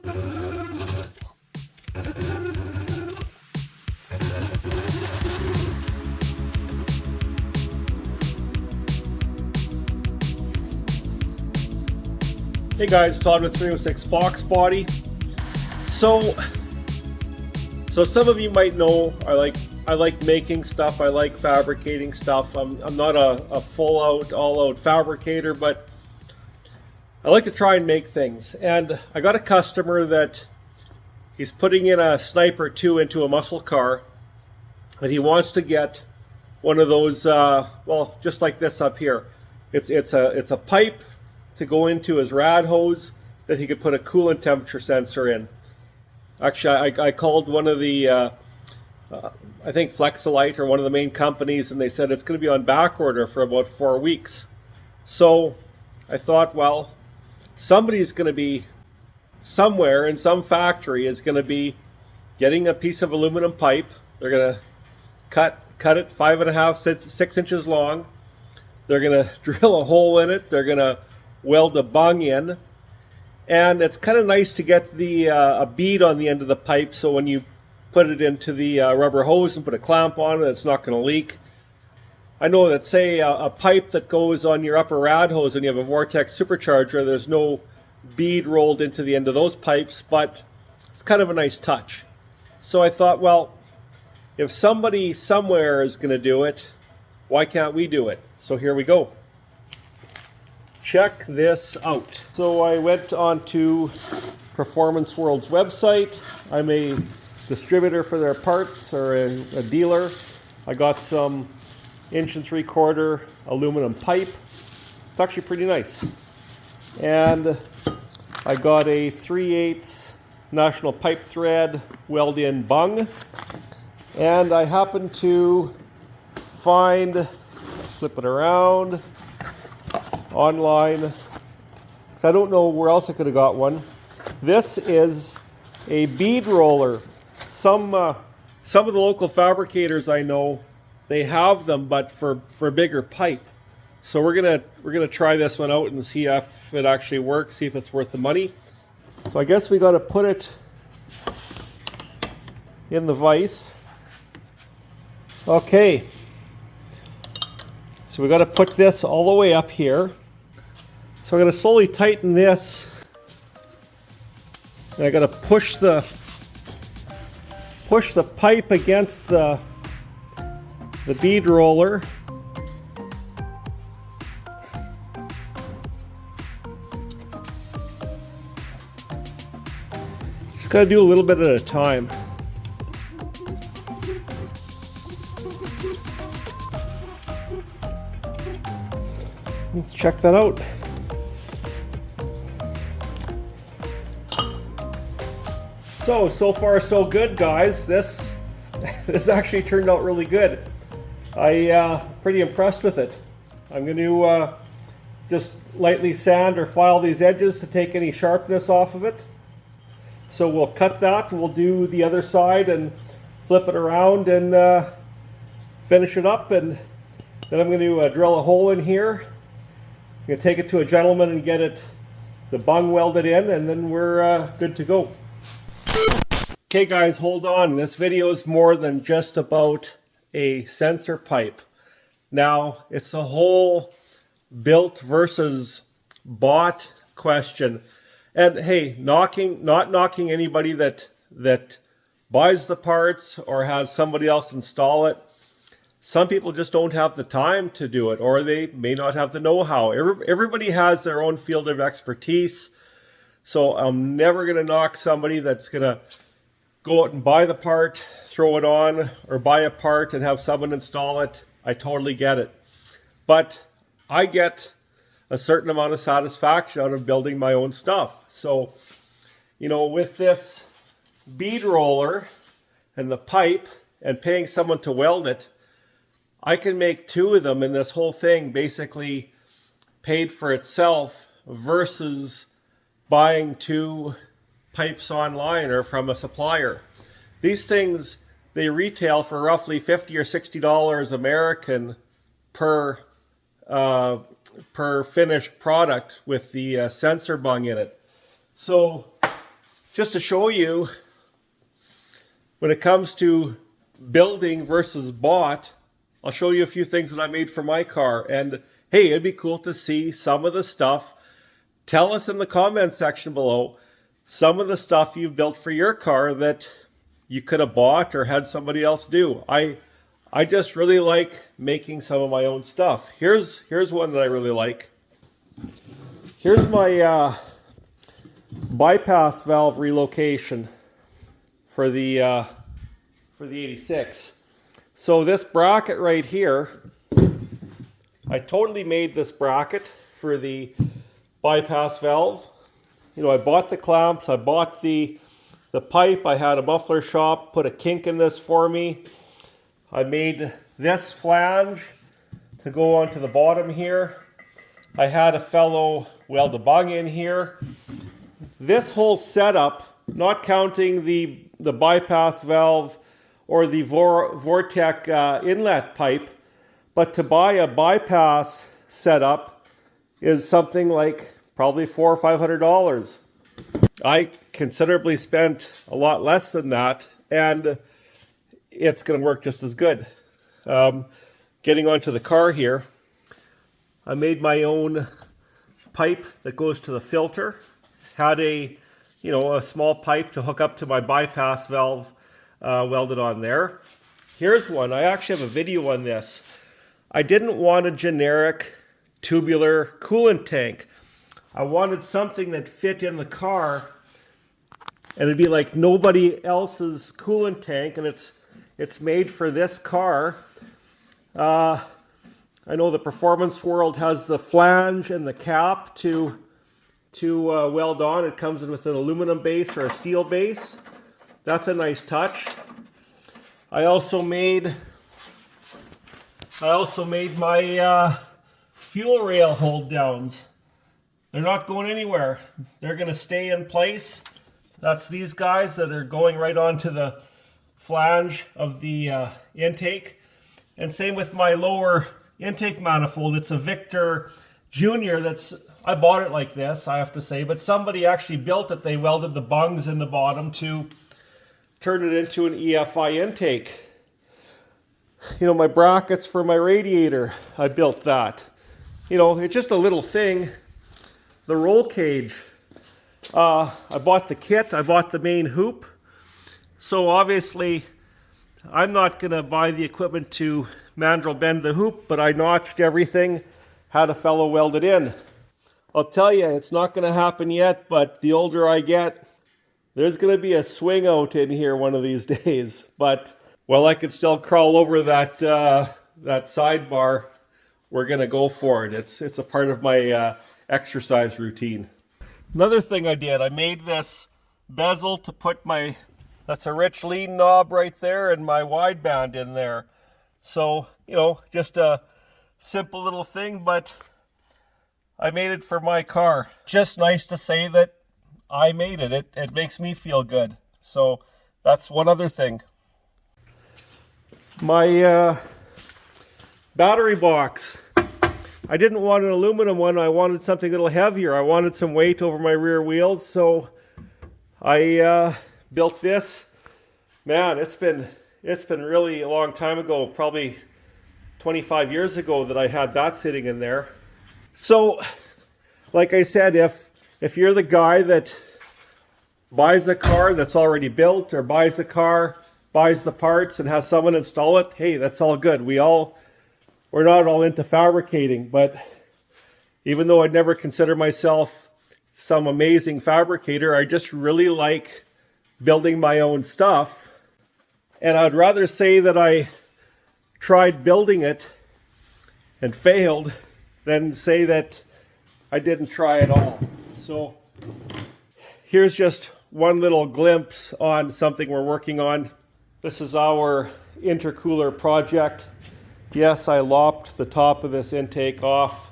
Hey guys, Todd with 306 Foxbody. So some of you might know I like making stuff. I like fabricating stuff. I'm not a full out, all out fabricator, but I like to try and make things. And I got a customer that he's putting in a Sniper 2 into a muscle car, and he wants to get one of those, well, just like this up here. It's a pipe to go into his rad hose that he could put a coolant temperature sensor in. Actually, I called one of the, I think Flexolite or one of the main companies, and they said it's going to be on back order for about 4 weeks. So I thought, well, somebody's going to be somewhere in some factory is going to be getting a piece of aluminum pipe. They're going to cut it 5.5, 6 inches long. They're going to drill a hole in it. They're going to weld a bung in, and it's kind of nice to get the a bead on the end of the pipe, so when you put it into the rubber hose and put a clamp on it, it's not going to leak. I know that, say, a pipe that goes on your upper rad hose and you have a Vortex supercharger, there's no bead rolled into the end of those pipes, but it's kind of a nice touch. So I thought, well, if somebody somewhere is going to do it, why can't we do it? So here we go. Check this out. So I went on to Performance World's website. I'm a distributor for their parts, or a dealer. I got some 1 3/4 aluminum pipe. It's actually pretty nice. And I got a 3/8 National Pipe Thread weld-in bung. And I happened to find, flip it around, online, because I don't know where else I could have got one. This is a bead roller. Some of the local fabricators I know, they have them, but for bigger pipe. So we're gonna try this one out and see if it actually works, see if it's worth the money. So I guess we got to put it in the vise. Okay. So we got to put this all the way up here. So I'm going to slowly tighten this, and I got to push the pipe against the bead roller. Just got to do a little bit at a time. Let's check that out. So far so good, guys. This actually turned out really good. Pretty impressed with it. I'm going to just lightly sand or file these edges to take any sharpness off of it. So we'll cut that, we'll do the other side and flip it around and finish it up, and then I'm going to drill a hole in here. I'm going to take it to a gentleman and get the bung welded in, and then we're good to go. Okay guys, hold on. This video is more than just about a sensor pipe. Now, it's a whole built versus bought question. And hey, not knocking anybody that buys the parts or has somebody else install it. Some people just don't have the time to do it, or they may not have the know-how. Everybody has their own field of expertise. So I'm never going to knock somebody that's going to go out and buy the part, throw it on, or buy a part and have someone install it. I totally get it. But I get a certain amount of satisfaction out of building my own stuff. So, you know, with this bead roller and the pipe and paying someone to weld it, I can make 2 of them, and this whole thing basically paid for itself versus buying 2 pipes online or from a supplier. These things, they retail for roughly $50 or $60 American per finished product with the sensor bung in it. So just to show you, when it comes to building versus bought, I'll show you a few things that I made for my car. And hey, it'd be cool to see some of the stuff. Tell us in the comment section below some of the stuff you've built for your car that you could have bought or had somebody else do. I just really like making some of my own stuff. Here's one that I really like. Here's my bypass valve relocation for the 86. So this bracket right here, I totally made this bracket for the bypass valve. You know, I bought the clamps, I bought the pipe, I had a muffler shop put a kink in this for me. I made this flange to go onto the bottom here. I had a fellow weld a bung in here. This whole setup, not counting the bypass valve or the Vortec inlet pipe, but to buy a bypass setup is something like probably $400 or $500. I considerably spent a lot less than that, and it's going to work just as good. Getting onto the car here, I made my own pipe that goes to the filter. Had a small pipe to hook up to my bypass valve welded on there. Here's one. I actually have a video on this. I didn't want a generic tubular coolant tank. I wanted something that fit in the car, and it'd be like nobody else's coolant tank, and it's made for this car. I know the Performance World has the flange and the cap to weld on. It comes with an aluminum base or a steel base. That's a nice touch. I also made my fuel rail hold downs. They're not going anywhere. They're going to stay in place. That's these guys that are going right onto the flange of the intake. And same with my lower intake manifold. It's a Victor Junior. I bought it like this, I have to say, but somebody actually built it. They welded the bungs in the bottom to turn it into an EFI intake. You know, my brackets for my radiator, I built that. You know, it's just a little thing. The roll cage, I bought the kit, I bought the main hoop. So obviously, I'm not going to buy the equipment to mandrel bend the hoop, but I notched everything, had a fellow weld it in. I'll tell you, it's not going to happen yet, but the older I get, there's going to be a swing out in here one of these days. But while I could still crawl over that sidebar, we're going to go for it. It's a part of my exercise routine. Another thing I did, I made this bezel to put that's a rich lean knob right there, and my wideband in there. So, you know, just a simple little thing, but I made it for my car. Just nice to say that I made it. It makes me feel good. So that's one other thing. My battery box. I didn't want an aluminum one. I wanted something a little heavier. I wanted some weight over my rear wheels. So I built this. Man, it's been really a long time ago, probably 25 years ago, that I had that sitting in there. So, like I said, if you're the guy that buys a car that's already built, or buys a car, buys the parts and has someone install it, hey, that's all good. We're not all into fabricating, but even though I'd never consider myself some amazing fabricator, I just really like building my own stuff. And I'd rather say that I tried building it and failed than say that I didn't try at all. So here's just one little glimpse on something we're working on. This is our intercooler project. Yes, I lopped the top of this intake off.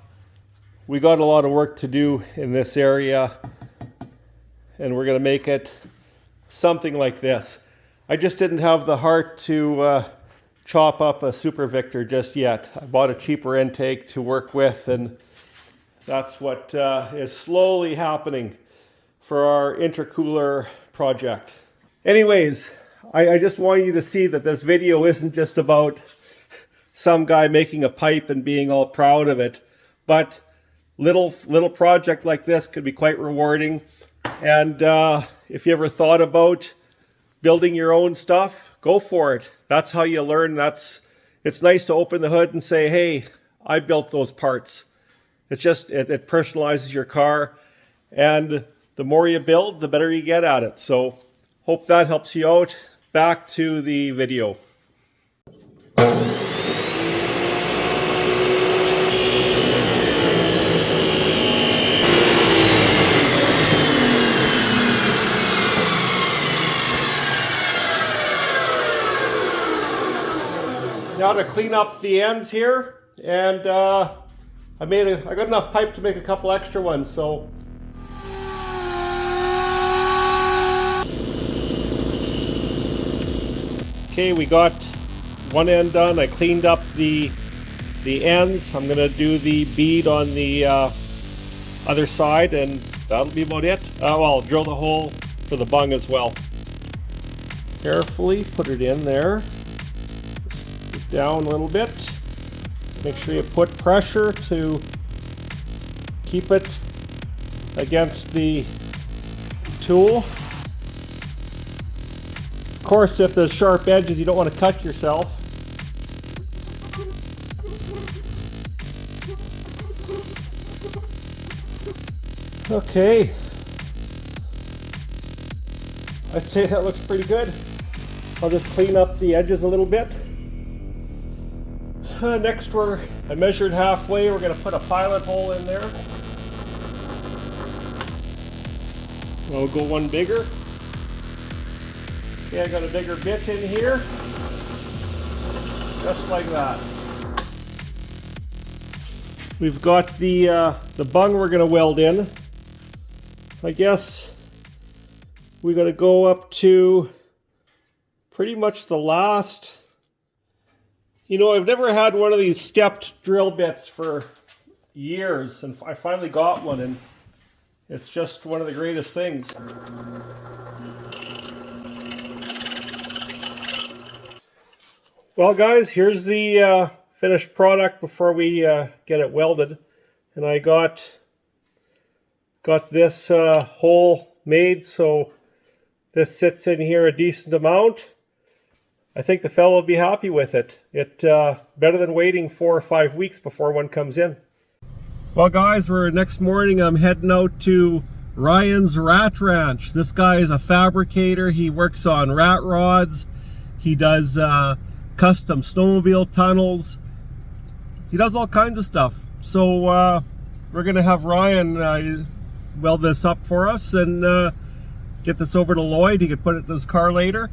We got a lot of work to do in this area, and we're going to make it something like this. I just didn't have the heart to chop up a Super Victor just yet. I bought a cheaper intake to work with, and that's what is slowly happening for our intercooler project. Anyways, I just want you to see that this video isn't just about some guy making a pipe and being all proud of it, but little project like this could be quite rewarding. And if you ever thought about building your own stuff, go for it. That's how you learn. It's nice to open the hood and say, hey, I built those parts. It's just, it personalizes your car, and the more you build, the better you get at it. So hope that helps you out. Back to the video. Now to clean up the ends here, and I got enough pipe to make a couple extra ones, so okay, we got one end done. I cleaned up the ends. I'm gonna do the bead on the other side, and that'll be about it. Well, I'll drill the hole for the bung as well. Carefully put it in there. Just down a little bit. Make sure you put pressure to keep it against the tool. Of course, if there's sharp edges, you don't want to cut yourself. Okay. I'd say that looks pretty good. I'll just clean up the edges a little bit. Next, I measured halfway. We're going to put a pilot hole in there. I'll go one bigger. Okay, I got a bigger bit in here. Just like that. We've got the bung we're going to weld in. I guess we got to go up to pretty much the last. You know, I've never had one of these stepped drill bits for years, and I finally got one, and it's just one of the greatest things. Well, guys, here's the finished product before we get it welded, and I got this hole made, so this sits in here a decent amount. I think the fellow will be happy with it. It better than waiting 4 or 5 weeks before one comes in. Well, guys, next morning I'm heading out to Ryan's Rat Ranch. This guy is a fabricator. He works on rat rods. He does custom snowmobile tunnels. He does all kinds of stuff. So we're gonna have Ryan weld this up for us and get this over to Lloyd. He could put it in his car later.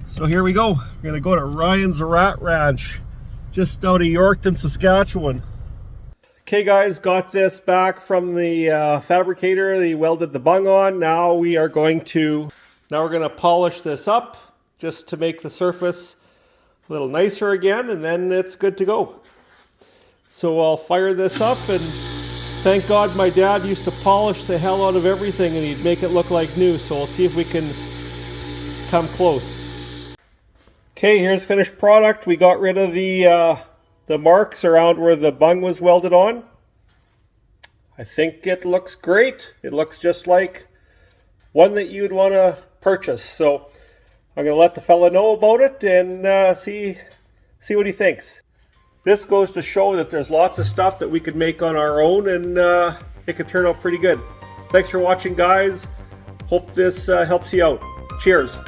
So here we go. We're gonna go to Ryan's Rat Ranch, just out of Yorkton, Saskatchewan. Okay, guys, got this back from the fabricator. He welded the bung on. Now we're gonna polish this up just to make the surface a little nicer again, and then it's good to go. So I'll fire this up, and thank God my dad used to polish the hell out of everything, and he'd make it look like new. So we'll see if we can come close. Okay, here's finished product. We got rid of the marks around where the bung was welded on. I think it looks great. It looks just like one that you'd want to purchase. So I'm going to let the fella know about it and see what he thinks. This goes to show that there's lots of stuff that we could make on our own, and it could turn out pretty good. Thanks for watching, guys. Hope this helps you out. Cheers.